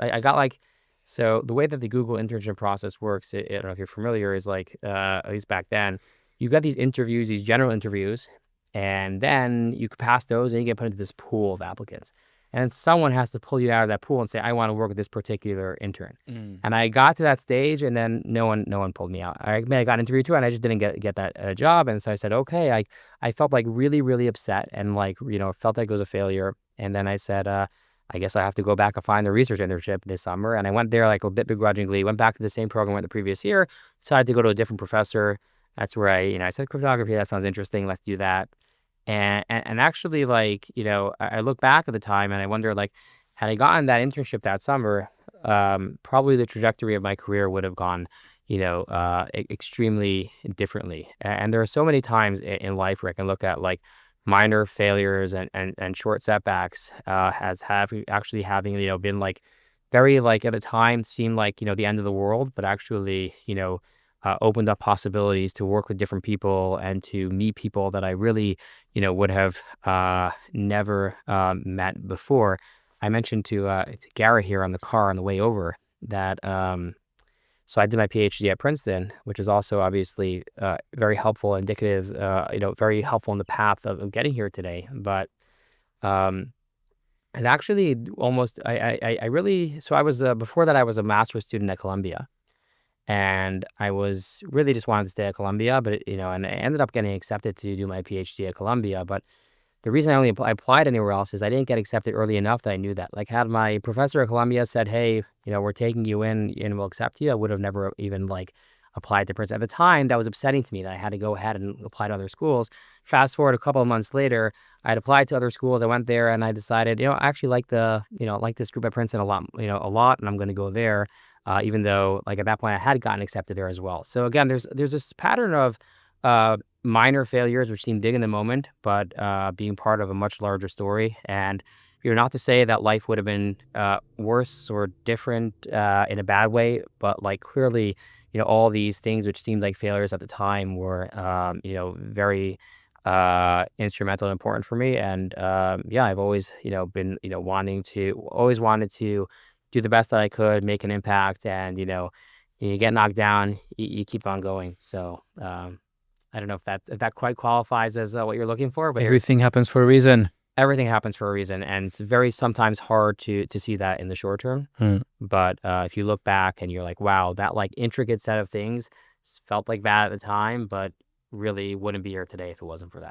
I got like, so the way that the Google internship process works, I don't know if you're familiar, is like, at least back then, you got these interviews, these general interviews, and then you could pass those and you get put into this pool of applicants. And someone has to pull you out of that pool and say, I want to work with this particular intern. Mm. And I got to that stage, and then no one pulled me out. I got interviewed too, and I just didn't get that job. And so I said, okay. I felt like really, really upset, and like, felt like it was a failure. And then I said, I guess I have to go back and find the research internship this summer. And I went there like a bit begrudgingly, went back to the same program I went the previous year, decided to go to a different professor. That's where I said, cryptography, that sounds interesting. Let's do that. And actually, like, I look back at the time and I wonder, like, had I gotten that internship that summer, probably the trajectory of my career would have gone, extremely differently. And there are so many times in life where I can look at like minor failures and short setbacks, actually having, been like very, like, at the time seemed like, the end of the world, but actually, opened up possibilities to work with different people and to meet people that I really, would have never met before. I mentioned to Garrett here on the car on the way over that, so I did my PhD at Princeton, which is also obviously very helpful, indicative, very helpful in the path of getting here today. But um, it actually almost, I really, so I was, before that, I was a master's student at Columbia. And I was really just wanted to stay at Columbia, but, and I ended up getting accepted to do my PhD at Columbia. But the reason I only applied anywhere else is I didn't get accepted early enough that I knew that. Like, had my professor at Columbia said, "Hey, we're taking you in and we'll accept you," I would have never even like applied to Princeton. At the time, that was upsetting to me that I had to go ahead and apply to other schools. Fast forward a couple of months later, I had applied to other schools. I went there and I decided, I actually like like this group at Princeton a lot, and I'm going to go there. Even though, like, at that point I had gotten accepted there as well. So again, there's this pattern of minor failures which seem big in the moment, but being part of a much larger story. And not to say that life would have been worse or different in a bad way, but like, clearly, all these things which seemed like failures at the time were, very instrumental and important for me. And yeah, I've always, been, always wanted to do the best that I could, make an impact, and you get knocked down, you keep on going. So I don't know if that quite qualifies as what you're looking for, but Everything happens for a reason. everything happens for a reason, and it's very sometimes hard to see that in the short term. Mm. But if you look back and you're like, wow, that like intricate set of things felt like bad at the time, but really wouldn't be here today if it wasn't for that.